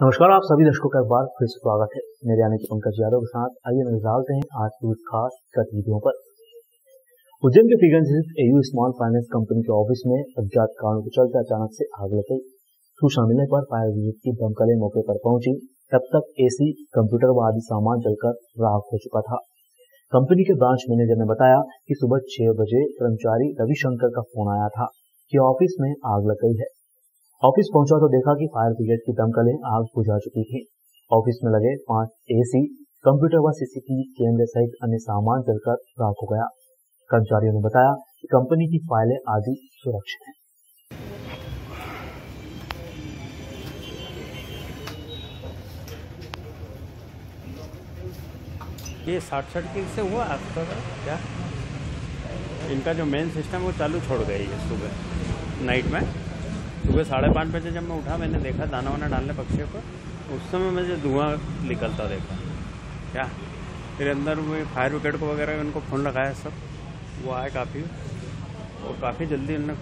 नमस्कार, आप सभी दर्शकों का एक बार फिर से स्वागत है। मेरे यानी कि पंकज यादव के साथ आइए नजर डालते हैं आज की खास गतिविधियों पर। उज्जैन के फिगन स्थित एयू स्मॉल फाइनेंस कंपनी के ऑफिस में अज्ञात कारणों के चलते अचानक से आग लग गई। सूचना मिलने पर फायर ब्रिगेड की दमकलें मौके पर पहुंची। तब तक एसी, कंप्यूटर व आदि सामान जलकर राख हो चुका था। कंपनी के ब्रांच मैनेजर ने बताया कि सुबह 6 बजे कर्मचारी रविशंकर का फोन आया था कि ऑफिस में आग लग गई है। ऑफिस पहुंचा तो देखा कि फायर ब्रिगेड की दमकलें आग बुझा चुकी थी। ऑफिस में लगे 5 एसी, कंप्यूटर व सीसीटीवी कैमरे सहित अन्य सामान जलकर राख हो गया। कर्मचारियों ने बताया कि कंपनी की फाइलें आदि सुरक्षित हैं। ये शॉर्ट सर्किट से हुआ आपका क्या? इनका जो मेन सिस्टम है वो चालू छोड़ गई है सुबह नाइट में। सुबह 5:30 बजे जब मैं उठा, मैंने देखा दाना वाना डालने पक्षियों को, उस समय मुझे धुआं निकलता देखा क्या। फिर अंदर वो फायर ब्रिगेड को वगैरह उनको फ़ोन लगाया, सब वो आए काफ़ी, और काफ़ी जल्दी उन्होंने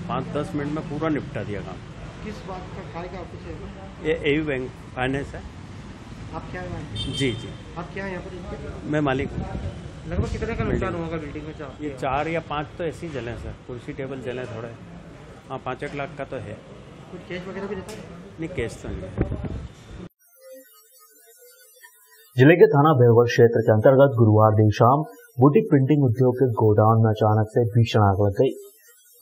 5-10 मिनट में पूरा निपटा दिया काम। किस बात का फायर का ऑफिस है? ये एयू बैंक फाइनेंस है। आप क्या है? जी, आप क्या है यहाँ पर? मैं मालिक हूँ। लगभग कितने का नुकसान होगा बिल्डिंग में? ये 4 या 5 तो ऐसे ही जले सर, कुर्सी टेबल जले थोड़े। हाँ, 5-1 लाख का तो है। कुछ केस वगैरह भी देता है? नहीं, केस तो नहीं। जिले के थाना भेड़वर क्षेत्र के अंतर्गत गुरुवार देर शाम बुटीक प्रिंटिंग उद्योग के गोडाउन में अचानक से भीषण आग लग गई।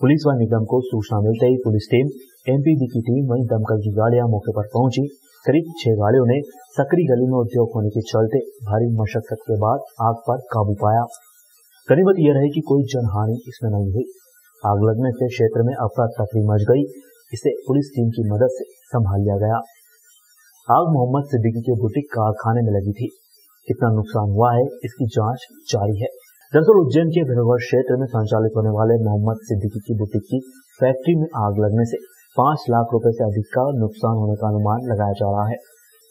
पुलिस व निगम को सूचना मिलते ही पुलिस टीम, एमपीडी की टीम वहीं दमकल की गाड़ियां मौके पर पहुंची। करीब 6 गाड़ियों ने सकरी गली में उद्योग होने के चलते भारी मशक्कत के बाद आग पर काबू पाया। गनीमत यह रही कि कोई जनहानि इसमें नहीं हुई। आग लगने से क्षेत्र में अफरा तफरी मच गई। इसे पुलिस टीम की मदद से संभाल लिया गया। आग मोहम्मद सिद्दीकी के बुटीक कारखाने में लगी थी। कितना नुकसान हुआ है, इसकी जांच जारी है। दरअसल उज्जैन के भेड़वर क्षेत्र में संचालित होने वाले मोहम्मद सिद्दीकी की बुटीक की फैक्ट्री में आग लगने से 5 लाख रुपए से अधिक का नुकसान होने का अनुमान लगाया जा रहा है।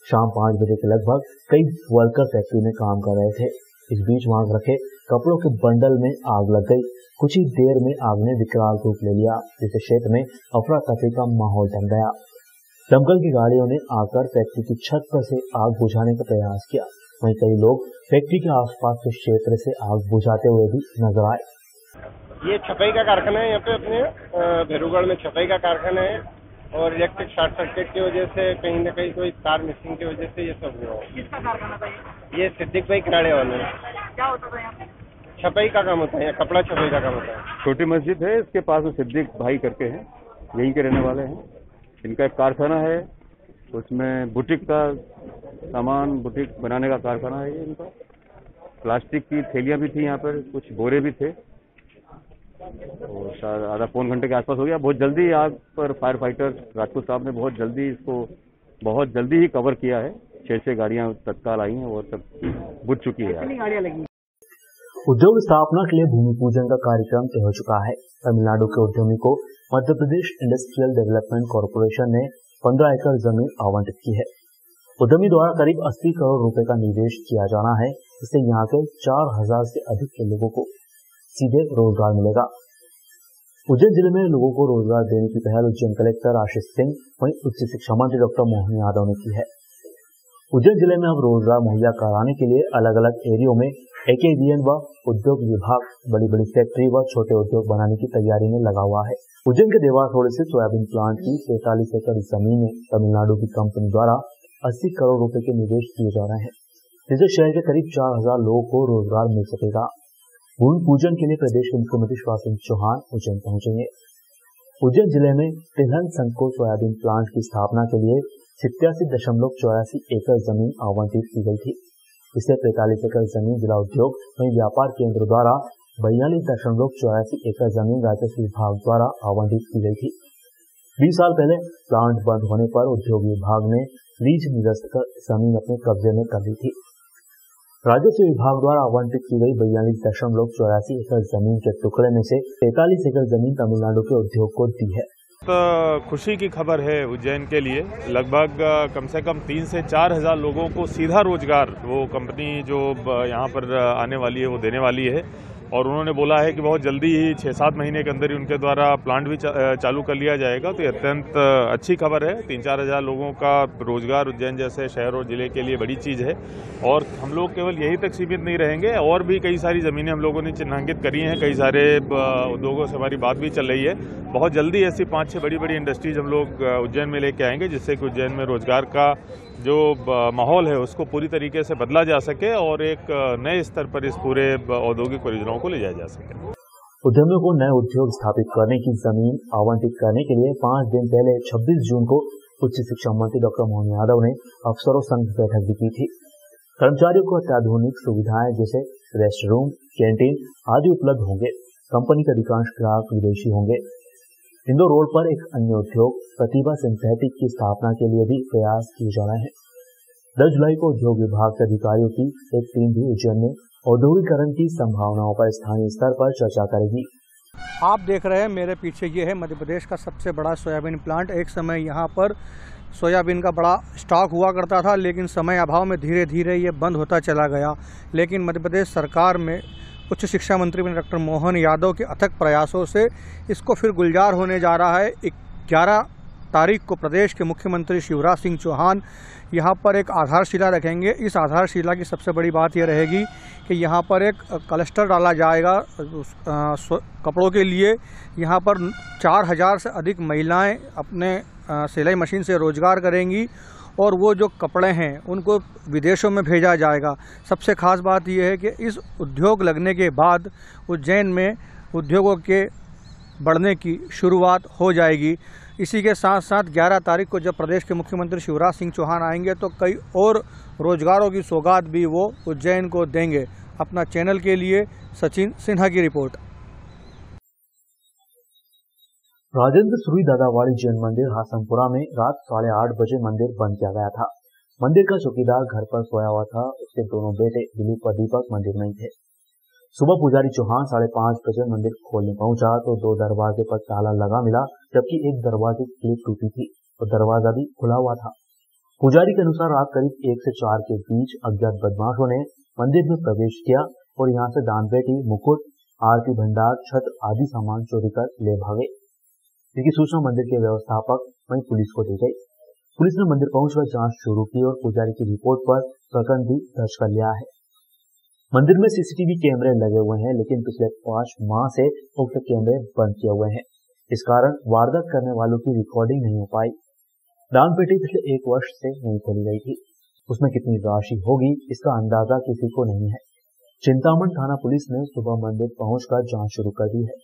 शाम 5 बजे के लगभग कई वर्कर फैक्ट्री में काम कर रहे थे। इस बीच वहां रखे कपड़ों के बंडल में आग लग गई। कुछ ही देर में आग ने विकराल रूप ले लिया, जिससे क्षेत्र में अफरा तफरी का माहौल बन गया। दमकल की गाड़ियों ने आकर फैक्ट्री की छत पर से आग बुझाने का प्रयास किया। वहीं कई लोग फैक्ट्री के आसपास के क्षेत्र से आग बुझाते हुए भी नजर आए। ये छपाई का कारखाना है, यहाँ पे अपने भेरूगढ़ में छपाई का कारखाना है, और इलेक्ट्रिक शॉर्ट सर्किट की वजह से कहीं न कहीं कोई तार मिसिंग की वजह से ये सब हुआ। किसका कारखाना था ये सिद्दीक भाई किराड़े वाले हैं। क्या होता था यहाँ पे? छपाई का काम होता है, यहाँ कपड़ा छपाई का काम होता है। छोटी मस्जिद है, इसके पास में सिद्दीक भाई करके हैं, यहीं के रहने वाले हैं। इनका एक कारखाना है, उसमें बुटीक का सामान, बुटीक बनाने का कारखाना है ये इनका। प्लास्टिक की थैलियां भी थी यहाँ पर, कुछ बोरे भी थे, और शायद आधा पौन घंटे के आसपास हो गया। बहुत जल्दी आग पर फायर फाइटर राजपूत साहब ने बहुत जल्दी ही कवर किया है। 6 गाड़ियां तत्काल आई हैं और सब बुझ चुकी है। कितनी गाड़ियाँ लगी? उद्योग स्थापना के लिए भूमि पूजन का कार्यक्रम तय हो चुका है। तमिलनाडु के उद्यमी को Madhya Pradesh industrial development corporation ने 15 एकड़ जमीन आवंटित की है। उद्यमी द्वारा करीब 80 करोड़ रुपए का निवेश किया जाना है। इससे यहाँ के 4000 से अधिक के लोगों को सीधे रोजगार मिलेगा। उज्जैन जिले में लोगों को रोजगार देने की पहल उज्जैन कलेक्टर आशीष सिंह वहीं उच्च शिक्षा मंत्री डॉक्टर मोहन यादव ने की है। उज्जैन जिले में अब रोजगार मुहैया कराने के लिए अलग अलग एरियो में एकेवीएन व उद्योग विभाग बड़ी बड़ी फैक्ट्री व छोटे उद्योग बनाने की तैयारी में लगा हुआ है। उज्जैन के देवास रोड से सोयाबीन प्लांट की 43 एकड़ जमीन में तमिलनाडु की कंपनी द्वारा 80 करोड़ रुपए के निवेश किए जा रहे हैं, जिससे शहर के करीब 4000 लोगों को रोजगार मिल सकेगा। भूमि पूजन के लिए प्रदेश के मुख्यमंत्री शिवराज सिंह चौहान उज्जैन पहुंचेंगे। उज्जैन जिले में तिलहन संघ सोयाबीन प्लांट की स्थापना के लिए 87.84 एकड़ जमीन आवंटित की गई थी। इससे 45 एकड़ जमीन जिला उद्योग वहीं व्यापार केंद्र द्वारा 42.84 एकड़ जमीन राजस्व विभाग द्वारा आवंटित की गई थी। 20 साल पहले प्लांट बंद होने पर उद्योग विभाग ने लीज निरस्त कर जमीन अपने कब्जे में कर ली थी। राजस्व विभाग द्वारा आवंटित की गई 42.84 एकड़ जमीन के टुकड़े में से 43 एकड़ जमीन तमिलनाडु के उद्योग को दी है। तो खुशी की खबर है उज्जैन के लिए। लगभग कम से कम 3 से 4 हज़ार लोगों को सीधा रोजगार वो कंपनी जो यहाँ पर आने वाली है वो देने वाली है। और उन्होंने बोला है कि बहुत जल्दी ही 6-7 महीने के अंदर ही उनके द्वारा प्लांट भी चालू कर लिया जाएगा। तो ये अत्यंत अच्छी खबर है। 3-4 हज़ार लोगों का रोजगार उज्जैन जैसे शहर और जिले के लिए बड़ी चीज़ है। और हम लोग केवल यही तक सीमित नहीं रहेंगे, और भी कई सारी ज़मीनें हम लोगों ने चिन्हांकित करी हैं। कई सारे उद्योगों से हमारी बात भी चल रही है। बहुत जल्दी ऐसी 5-6 बड़ी इंडस्ट्रीज हम लोग उज्जैन में लेके आएंगे, जिससे कि उज्जैन में रोजगार का जो माहौल है उसको पूरी तरीके से बदला जा सके और एक नए स्तर पर इस पूरे औद्योगिक परियोजनाओं को ले जाया जा सके। उद्यमियों को नए उद्योग स्थापित करने की जमीन आवंटित करने के लिए 5 दिन पहले 26 जून को उच्च शिक्षा मंत्री डॉक्टर मोहन यादव ने अफसरों संग बैठक भी की थी। कर्मचारियों को अत्याधुनिक सुविधाएं जैसे रेस्ट रूम, कैंटीन आदि उपलब्ध होंगे। कंपनी के अधिकांश ग्राहक विदेशी होंगे। इंदौर रोड पर एक अन्य उद्योग प्रतिभा सिंथेटिक की स्थापना के लिए भी प्रयास किए जा रहे हैं। 10 जुलाई को उद्योग विभाग के अधिकारियों की एक टीम भी उज्जैन में औद्योगिकरण की संभावनाओं पर स्थानीय स्तर पर चर्चा करेगी। आप देख रहे हैं मेरे पीछे, ये है मध्य प्रदेश का सबसे बड़ा सोयाबीन प्लांट। एक समय यहाँ पर सोयाबीन का बड़ा स्टॉक हुआ करता था, लेकिन समय अभाव में धीरे धीरे ये बंद होता चला गया। लेकिन मध्य प्रदेश सरकार में उच्च शिक्षा मंत्री डॉक्टर मोहन यादव के अथक प्रयासों से इसको फिर गुलजार होने जा रहा है। 11 तारीख को प्रदेश के मुख्यमंत्री शिवराज सिंह चौहान यहाँ पर एक आधारशिला रखेंगे। इस आधारशिला की सबसे बड़ी बात यह रहेगी कि यहाँ पर एक क्लस्टर डाला जाएगा कपड़ों के लिए। यहाँ पर 4000 से अधिक महिलाएं अपने सिलाई मशीन से रोजगार करेंगी और वो जो कपड़े हैं उनको विदेशों में भेजा जाएगा। सबसे खास बात यह है कि इस उद्योग लगने के बाद उज्जैन में उद्योगों के बढ़ने की शुरुआत हो जाएगी। इसी के साथ साथ 11 तारीख को जब प्रदेश के मुख्यमंत्री शिवराज सिंह चौहान आएंगे तो कई और रोजगारों की सौगात भी वो उज्जैन को देंगे। अपना चैनल के लिए सचिन सिन्हा की रिपोर्ट। राजेंद्र सूरी दादावाड़ी जैन मंदिर हासनपुरा में रात 8:30 बजे मंदिर बंद किया गया था। मंदिर का चौकीदार घर पर सोया हुआ था। उसके दोनों बेटे दिलीप और दीपक मंदिर में थे। सुबह पुजारी चौहान 5:30 बजे मंदिर खोलने पहुंचा तो 2 दरवाजे पर ताला लगा मिला, जबकि एक दरवाजे की क्लिप टूटी थी और दरवाजा भी खुला हुआ था। पुजारी के अनुसार रात करीब 1 से 4 के बीच अज्ञात बदमाशों ने मंदिर में प्रवेश किया और यहां से दानपेटी, मुकुट, आरती भंडार, छत आदि सामान चोरी कर ले भागे। इसकी सूचना मंदिर के व्यवस्थापक वहीं पुलिस को दी गई। पुलिस ने मंदिर पहुंचकर जांच शुरू की और पुजारी की रिपोर्ट पर प्रकरण भी दर्ज कर लिया है। मंदिर में सीसीटीवी कैमरे लगे हुए हैं, लेकिन पिछले 5 माह से उक्त कैमरे बंद किए हुए हैं। इस कारण वारदात करने वालों की रिकॉर्डिंग नहीं हो पाई। दानपेटी पिछले 1 वर्ष से नहीं खोली गई थी। उसमें कितनी राशि होगी इसका अंदाजा किसी को नहीं है। चिंतामण थाना पुलिस ने सुबह मंदिर पहुंचकर जांच शुरू कर दी है।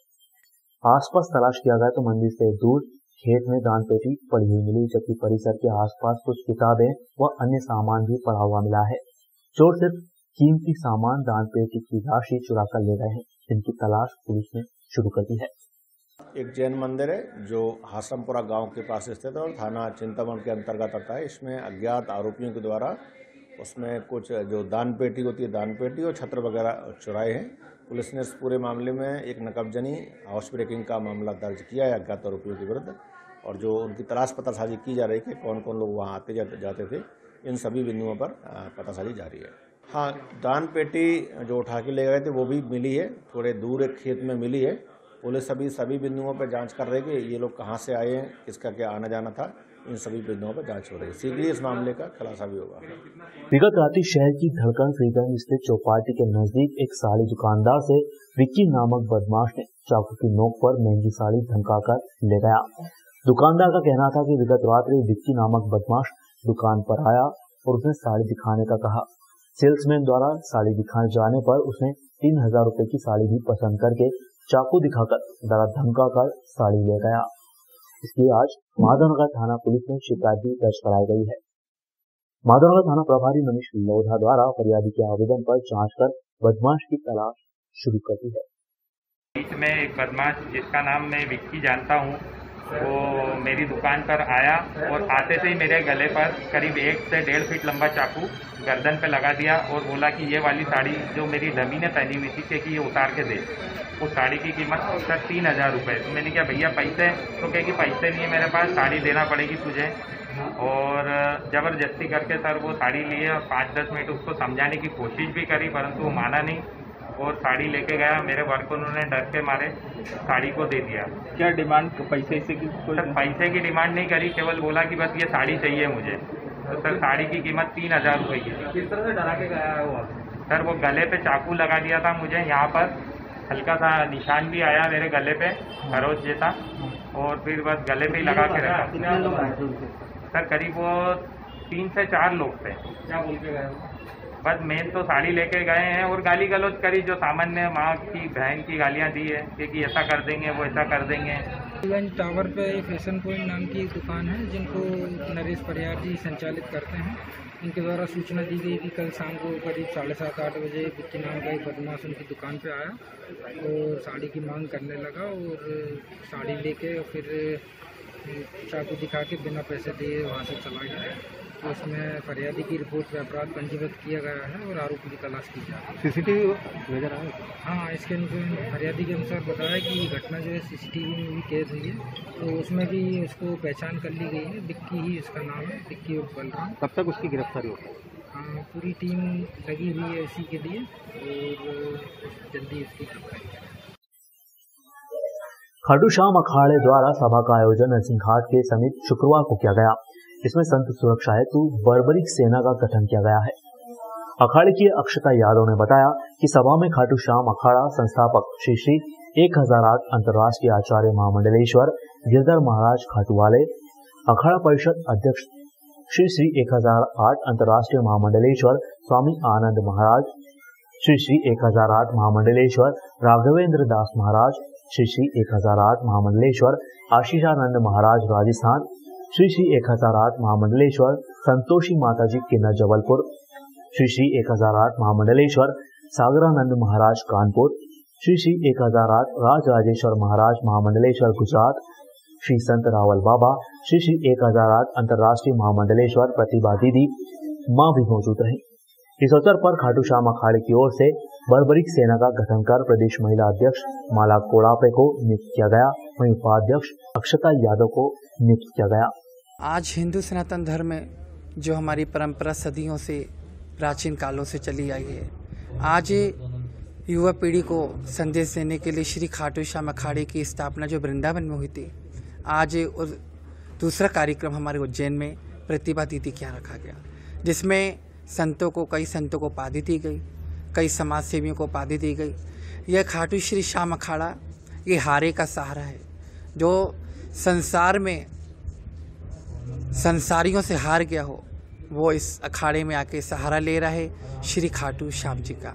आसपास तलाश किया गया तो मंदिर से दूर खेत में दानपेटी पड़ी हुई मिली, जबकि परिसर के आसपास कुछ किताबें व अन्य सामान भी पड़ा हुआ मिला है। चोर सिर्फ कीमती सामान, दानपेटी की राशि चुरा कर ले गए हैं, जिनकी तलाश पुलिस ने शुरू कर दी है। एक जैन मंदिर है जो हासनपुरा गांव के पास स्थित है और थाना चिंतामण के अंतर्गत आता है। इसमें अज्ञात आरोपियों के द्वारा उसमें कुछ जो दानपेटी होती है, दानपेटी और छत्र वगैरह चुराए हैं। पुलिस ने इस पूरे मामले में एक नकबजनी हाउस ब्रेकिंग का मामला दर्ज किया है अज्ञात आरोपियों के विरुद्ध, और जो उनकी तलाश पतासाजी की जा रही है कि कौन कौन लोग वहां आते जाते थे, इन सभी बिंदुओं पर पतासाजी जारी है। हाँ, दान पेटी जो उठा के ले गए थे वो भी मिली है, थोड़े दूर एक खेत में मिली है। पुलिस अभी सभी बिंदुओं पर जांच कर रही है कि ये लोग कहाँ से आए हैं, किसका क्या आना जाना था, इन सभी बिंदुओं पर जांच हो रही है। शीघ्र ही इस मामले का खुलासा भी होगा। विगत रात्रि शहर की धड़कन फ्रीगंज स्थित चौपाटी के नजदीक एक साड़ी दुकानदार से विक्की नामक बदमाश ने चाकू की नोक पर महंगी साड़ी धमकाकर ले गया। दुकानदार का कहना था कि विगत रात्रि विक्की नामक बदमाश दुकान पर आया और उसने साड़ी दिखाने का कहा। सेल्समैन द्वारा साड़ी दिखाने जाने पर उसने 3000 रुपए की साड़ी भी पसंद करके चाकू दिखाकर डरा धमकाकर साड़ी ले गया। इसलिए आज माधवनगर थाना पुलिस में शिकायत भी दर्ज कराई गई है। माधवनगर थाना प्रभारी मनीष लोधा द्वारा फरियादी के आवेदन पर जांच कर बदमाश की तलाश शुरू कर दी है। बीच में एक बदमाश जिसका नाम मैं विक्की जानता हूँ, वो मेरी दुकान पर आया और आते से ही मेरे गले पर करीब 1 से 1.5 फीट लंबा चाकू गर्दन पे लगा दिया और बोला कि ये वाली साड़ी जो मेरी डमी ने पहनी हुई थी कि ये उतार के दे। उस साड़ी की कीमत सर 3000 रुपये। तो मैंने कहा भैया पैसे, तो कहे कि पैसे नहीं है मेरे पास, साड़ी देना पड़ेगी तुझे। और ज़बरदस्ती करके सर वो साड़ी लिए और 5-10 मिनट उसको समझाने की कोशिश भी करी, परंतु वो माना नहीं। और साड़ी लेके गया। मेरे वर्करों ने डर के मारे साड़ी को दे दिया। क्या डिमांड पैसे से की? सर पैसे की डिमांड नहीं करी, केवल बोला कि बस ये साड़ी चाहिए मुझे। तो सर साड़ी की कीमत 3000 रुपये की थी। किस तरह से डरा के गया है वो? सर वो गले पे चाकू लगा दिया था मुझे, यहाँ पर हल्का सा निशान भी आया मेरे गले पे खरोच जैसा, और फिर बस गले पे ही लगा के रखा। कितने लोग आए थे उनसे? सर करीब वो 3 से 4 लोग थे। क्या बोल के गए? बस मेन तो साड़ी लेके गए हैं और गाली गलौज करी, जो सामान्य माँ की बहन की गालियाँ दी है कि ऐसा कर देंगे वो ऐसा कर देंगे। गंज टावर पे फैशन पॉइंट नाम की एक दुकान है जिनको नरेश परियार जी संचालित करते हैं। इनके द्वारा सूचना दी गई कि कल शाम को करीब 7:30-8 बजे विक्की नाम का एक बदमाश उनकी दुकान पे आया और साड़ी की मांग करने लगा और साड़ी लेके फिर चाकू दिखा के बिना पैसे दिए वहाँ से चला गया। तो उसमें फरियादी की रिपोर्ट पे अपराध पंजीबद्ध किया गया है और आरोपी की तलाश की जा रही है। सीसीटीवी नजर आए? हाँ, इसके अनुसार फरियादी के अनुसार बताया कि ये घटना जो है सीसीटीवी में भी कैद हुई है, तो उसमें भी उसको पहचान कर ली गई है। विक्की ही इसका नाम है, विक्की उर्फ बलराम। कब तक उसकी गिरफ्तारी होगी? हाँ, पूरी टीम लगी हुई है इसी के लिए और जल्दी इसकी गिरफ्तारी है। खाटू श्याम अखाड़े द्वारा सभा का आयोजन नरसिंह घाट के समीप शुक्रवार को किया गया। इसमें संत सुरक्षा हेतु बर्बरिक सेना का गठन किया गया है। अखाड़े की अक्षता यादव ने बताया कि सभा में खाटू श्याम अखाड़ा संस्थापक श्री श्री 1008 अंतर्राष्ट्रीय आचार्य महामंडलेश्वर गिरधर महाराज खाटूवाले, अखाड़ा परिषद अध्यक्ष श्री श्री 1008 अंतर्राष्ट्रीय महामंडलेश्वर स्वामी आनंद महाराज, श्री श्री 1008 महामंडलेश्वर राघवेंद्र दास महाराज, श्री श्री 1008 महामंडलेश्वर आशीषानंद महाराज राजस्थान, श्री श्री 1008 महामंडलेश्वर संतोषी माताजी किन्नर जबलपुर, श्री श्री 1008 महामंडलेश्वर सागरानंद महाराज कानपुर, श्री श्री 1008 राज राजेश्वर महाराज महामंडलेश्वर गुजरात, श्री संत रावल बाबा, श्री श्री 1008 अंतर्राष्ट्रीय महामंडलेश्वर प्रतिभा दीदी मां भी मौजूद रही। इस अवसर पर खाटू श्याम अखाड़े की ओर से बर्बरिक सेना का गठन कर प्रदेश महिला अध्यक्ष माला कोड़ापे को नियुक्त किया गया, वहीं उपाध्यक्ष अक्षता यादव को नियुक्त किया गया। आज हिंदू सनातन धर्म में जो हमारी परंपरा सदियों से प्राचीन कालों से चली आई है, आज युवा पीढ़ी को संदेश देने के लिए श्री खाटू श्याम अखाड़े की स्थापना जो वृंदावन में हुई थी, आज दूसरा कार्यक्रम हमारे उज्जैन में प्रतिभा दीदी क्या रखा गया, जिसमें कई संतों को उपाधि दी गई, कई समाज सेवियों को उपाधि दी गई। यह खाटू श्री श्याम अखाड़ा ये हारे का सहारा है, जो संसार में संसारियों से हार गया हो, वो इस अखाड़े में आके सहारा ले रहा है श्री खाटू श्याम जी का।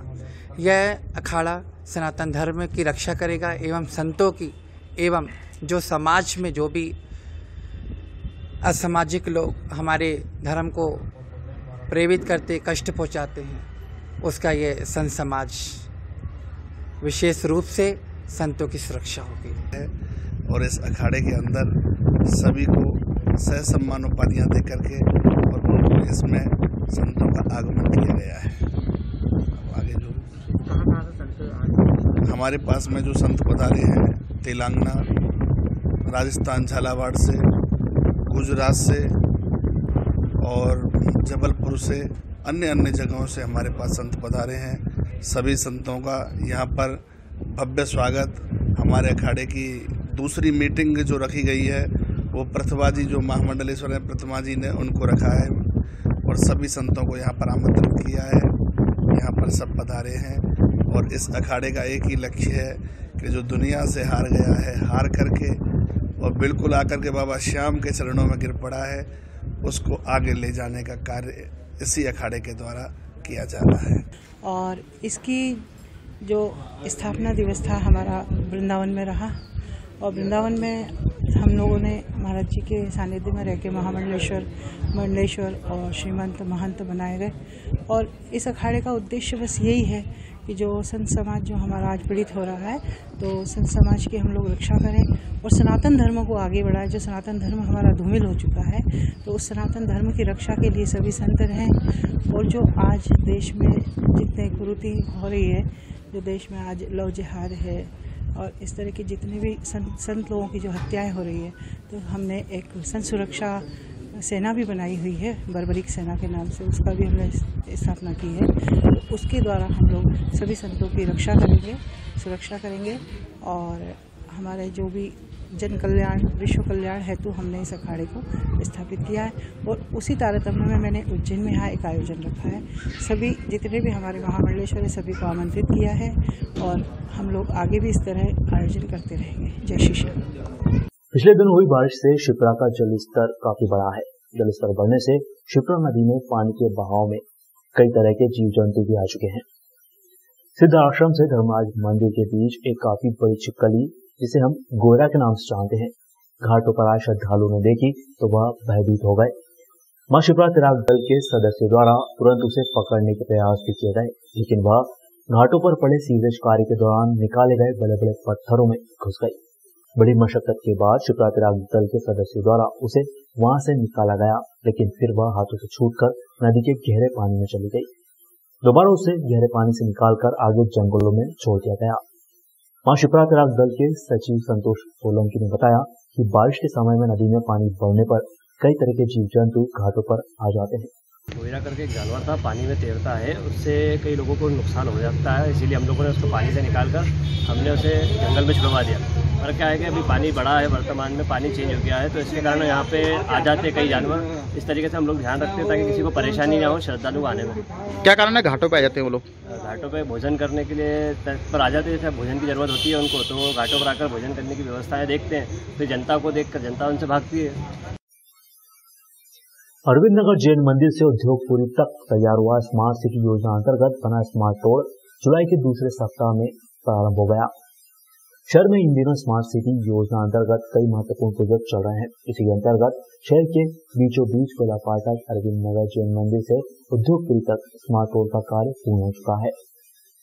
यह अखाड़ा सनातन धर्म की रक्षा करेगा एवं संतों की एवं जो समाज में जो भी असामाजिक लोग हमारे धर्म को प्रेरित करते, कष्ट पहुंचाते हैं, उसका ये संत समाज विशेष रूप से संतों की सुरक्षा होगी। और इस अखाड़े के अंदर सभी को सह सम्मान उपाधियाँ दे करके और उनको इसमें संतों का आगमन किया गया है। आगे जो हमारे पास में जो संत पधारे हैं, तेलंगाना, राजस्थान झालावाड़ से, गुजरात से और जबलपुर से, अन्य जगहों से हमारे पास संत पधारे हैं। सभी संतों का यहाँ पर भव्य स्वागत। हमारे अखाड़े की दूसरी मीटिंग जो रखी गई है वो प्रतिभा जी जो महामंडलेश्वर हैं, प्रतिभा जी ने उनको रखा है और सभी संतों को यहाँ पर आमंत्रित किया है। यहाँ पर सब पधारे हैं और इस अखाड़े का एक ही लक्ष्य है कि जो दुनिया से हार गया है, हार करके और बिल्कुल आकर के बाबा श्याम के चरणों में गिर पड़ा है, उसको आगे ले जाने का कार्य इसी अखाड़े के द्वारा किया जा रहा है। और इसकी जो स्थापना दिवस था हमारा वृंदावन में रहा और वृंदावन में हम लोगों ने महाराज जी के सानिध्य में रह के महामंडलेश्वर, मंडलेश्वर और श्रीमंत महंत बनाए गए। और इस अखाड़े का उद्देश्य बस यही है कि जो संत समाज जो हमारा आज पीड़ित हो रहा है, तो संत समाज की हम लोग रक्षा करें और सनातन धर्म को आगे बढ़ाएं। जो सनातन धर्म हमारा धूमिल हो चुका है, तो उस सनातन धर्म की रक्षा के लिए सभी संत रहें। और जो आज देश में जितने कुरीति हो रही है, जो देश में आज लव जिहाद है और इस तरह की जितने भी संत लोगों की जो हत्याएं हो रही है, तो हमने एक संत सुरक्षा सेना भी बनाई हुई है, बर्बरिक सेना के नाम से, उसका भी हमने स्थापना की है। तो उसके द्वारा हम लोग सभी संतों की रक्षा करेंगे, सुरक्षा करेंगे और हमारे जो भी जन कल्याण, विश्व कल्याण हेतु हमने इस अखाड़े को स्थापित किया है। और उसी तारतम्य में मैंने उज्जैन में यहाँ एक आयोजन रखा है। सभी जितने भी हमारे महामंडलेश्वर सभी को आमंत्रित किया है और हम लोग आगे भी इस तरह आयोजन करते रहेंगे। जय श्री श्याम। पिछले दिन हुई बारिश से शिप्रा का जल स्तर काफी बढ़ा है। जल स्तर बढ़ने से शिप्रा नदी में पानी के बहाव में कई तरह के जीव जंतु भी आ चुके हैं। सिद्ध आश्रम से धर्मराज मंदिर के बीच एक काफी बड़ी छिपकली, जिसे हम गोरा के नाम से जानते हैं, घाटों पर आए श्रद्धालुओं ने देखी तो वह भयभीत हो गए। मां शिप्रा तैराक दल के सदस्यों द्वारा तुरंत उसे पकड़ने के प्रयास भी किए गए, लेकिन वह घाटों पर पड़े सीवरेज कार्य के दौरान निकाले गए बड़े बड़े पत्थरों में घुस गई। बड़ी मशक्कत के बाद शिप्रा तैराक दल के सदस्यों द्वारा उसे वहां से निकाला गया, लेकिन फिर वह हाथों से छूटकर नदी के गहरे पानी में चली गई। दोबारा उसे गहरे पानी से निकालकर आगे जंगलों में छोड़ दिया गया। मां शिप्रा तैराक दल के सचिव संतोष सोलंकी ने बताया कि बारिश के समय में नदी में पानी बढ़ने पर कई तरह के जीव जंतु घाटों पर आ जाते हैं। कोयरा करके एक जानवर था, पानी में तैरता है, उससे कई लोगों को नुकसान हो जाता है, इसीलिए हम लोगों ने उसको पानी से निकालकर हमने उसे जंगल में छुड़वा दिया। और क्या है कि अभी पानी बढ़ा है, वर्तमान में पानी चेंज हो गया है, तो इसके कारण यहाँ पे आ जाते हैं कई जानवर। इस तरीके से हम लोग ध्यान रखते हैं ताकि किसी को परेशानी ना हो श्रद्धालु आने में। क्या कारण है घाटों पे आ जाते हैं वो लोग? घाटों पे भोजन करने के लिए पर आ जाते हैं, जैसे भोजन की जरूरत होती है उनको, तो वो घाटों पर आकर भोजन करने की व्यवस्थाएं देखते हैं, फिर जनता को देखकर जनता उनसे भागती है। अरविंद नगर जैन मंदिर से उद्योगपुरी तक तैयार हुआ स्मार्ट सिटी योजना अंतर्गत बना स्मार्ट रोड जुलाई के दूसरे सप्ताह में प्रारंभ हो गया। शहर में इन दिनों स्मार्ट सिटी योजना अंतर्गत कई महत्वपूर्ण प्रोजेक्ट चल रहे हैं। इसी के अंतर्गत शहर के बीचों बीच कोयला फाटक अरविंद नगर जैन मंदिर से उद्योगपुरी तक स्मार्ट रोड का कार्य पूर्ण हो चुका है।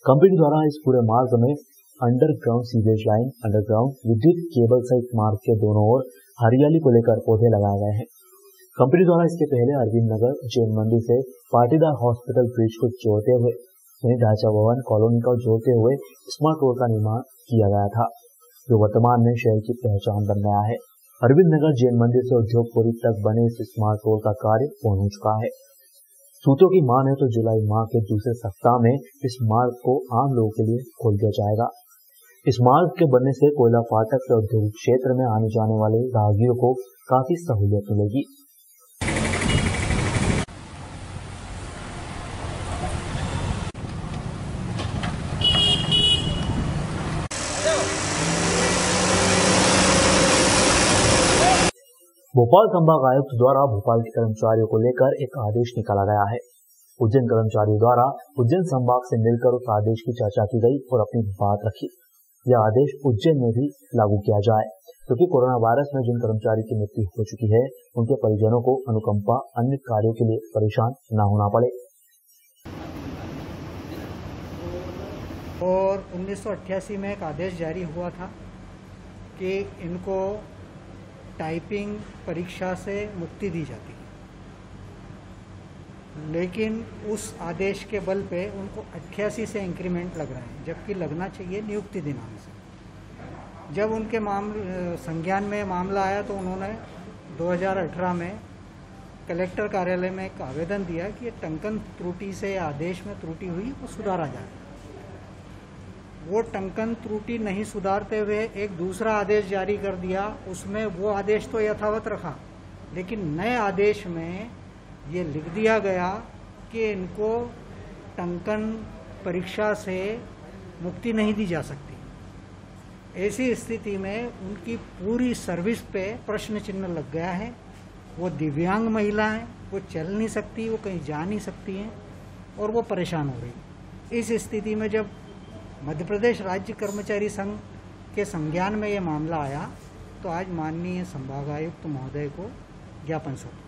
कंपनी द्वारा इस पूरे मार्ग में अंडरग्राउंड सीवेज लाइन, अंडरग्राउंड विद्युत केबल सहित मार्ग के दोनों ओर हरियाली को लेकर पौधे लगाए गए हैं। कंपनी द्वारा इसके पहले अरविंद नगर जैन मंदिर से पाटीदार हॉस्पिटल ब्रिज को जोड़ते हुए ढांचा भवन कॉलोनी को जोड़ते हुए स्मार्ट रोड का निर्माण किया गया था, जो वर्तमान में शहर की पहचान बन गया है। अरविंद नगर जैन मंदिर से उद्योगपुरी तक बने इस स्मार्ट रोड का कार्य पूर्ण हो चुका है। सूत्रों की माने तो जुलाई माह के दूसरे सप्ताह में इस मार्ग को आम लोगों के लिए खोल दिया जाएगा। इस मार्ग के बनने से कोयला फाटक से औद्योगिक क्षेत्र में आने जाने वाले राहगीरों को काफी सहूलियत मिलेगी। भोपाल संभाग आयुक्त द्वारा भोपाल के कर्मचारियों को लेकर एक आदेश निकाला गया है। उज्जैन कर्मचारियों द्वारा उज्जैन संभाग से मिलकर उस आदेश की चर्चा की गई और अपनी बात रखी। यह आदेश उज्जैन में भी लागू किया जाए, क्योंकि कोरोना वायरस में जिन कर्मचारी की मृत्यु हो चुकी है उनके परिजनों को अनुकंपा अन्य कार्यों के लिए परेशान न होना पड़े। और 1988 में एक आदेश जारी हुआ था कि इनको टाइपिंग परीक्षा से मुक्ति दी जाती है, लेकिन उस आदेश के बल पे उनको 88 से इंक्रीमेंट लग रहा है, जबकि लगना चाहिए नियुक्ति दिनांक से। जब उनके संज्ञान में मामला आया तो उन्होंने 2018 में कलेक्टर कार्यालय में एक आवेदन दिया कि ये टंकन त्रुटि से आदेश में त्रुटि हुई वो सुधारा जाए। वो टंकन त्रुटि नहीं सुधारते हुए एक दूसरा आदेश जारी कर दिया। उसमें वो आदेश तो यथावत रखा, लेकिन नए आदेश में ये लिख दिया गया कि इनको टंकन परीक्षा से मुक्ति नहीं दी जा सकती। ऐसी स्थिति में उनकी पूरी सर्विस पे प्रश्न चिन्ह लग गया है। वो दिव्यांग महिला हैं, वो चल नहीं सकती, वो कहीं जा नहीं सकती हैं और वो परेशान हो रही। इस स्थिति में जब मध्य प्रदेश राज्य कर्मचारी संघ के संज्ञान में ये मामला आया तो आज माननीय संभागायुक्त महोदय को ज्ञापन सौंपा।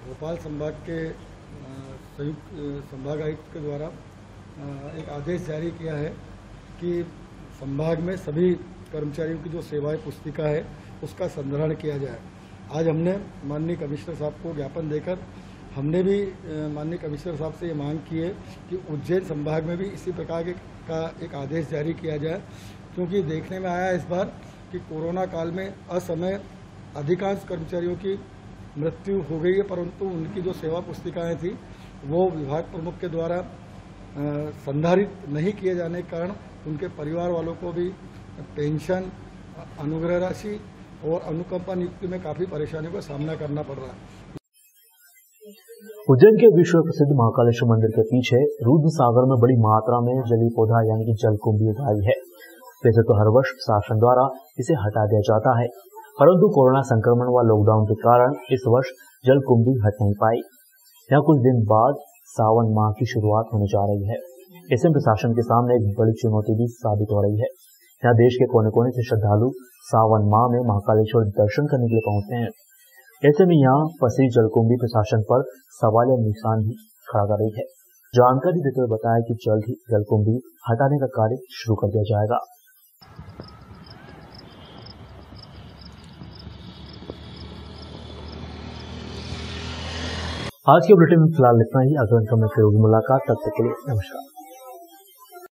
भोपाल संभाग के संयुक्त संभागायुक्त के द्वारा एक आदेश जारी किया है कि संभाग में सभी कर्मचारियों की जो सेवाएं पुस्तिका है उसका संग्रहण किया जाए। आज हमने माननीय कमिश्नर साहब को ज्ञापन देकर हमने भी माननीय कमिश्नर साहब से ये मांग की है कि उज्जैन संभाग में भी इसी प्रकार का एक आदेश जारी किया जाए, क्योंकि देखने में आया इस बार कि कोरोना काल में असमय अधिकांश कर्मचारियों की मृत्यु हो गई है, परंतु उनकी जो सेवा पुस्तिकाएं थी वो विभाग प्रमुख के द्वारा संधारित नहीं किए जाने के कारण उनके परिवार वालों को भी पेंशन, अनुग्रह राशि और अनुकंपा नियुक्ति में काफी परेशानियों का सामना करना पड़ रहा है। उज्जैन के विश्व प्रसिद्ध महाकालेश्वर मंदिर के पीछे रुद्र सागर में बड़ी मात्रा में जलीय पौधा यानी कि जलकुंभी उगाई है। वैसे तो हर वर्ष शासन द्वारा इसे हटा दिया जाता है, परंतु कोरोना संक्रमण व लॉकडाउन के कारण इस वर्ष जलकुंभी हट नहीं पाई। यहाँ कुछ दिन बाद सावन माह की शुरुआत होने जा रही है। ऐसे में प्रशासन के सामने एक बड़ी चुनौती भी साबित हो रही है। यहाँ देश के कोने कोने से श्रद्धालु सावन माह में महाकालेश्वर दर्शन करने के लिए पहुंचते हैं। ऐसे में यहाँ फंसी जलकुंभी प्रशासन पर सवाल या निशान भी खड़ा कर रही है। जानकारी देते हुए बताया कि जल्द ही जलकुंभी हटाने का कार्य शुरू कर दिया जाएगा। आज के बुलेटिन में फिलहाल इतना ही। अगले समय फिर मुलाकात, तब तक के लिए नमस्कार।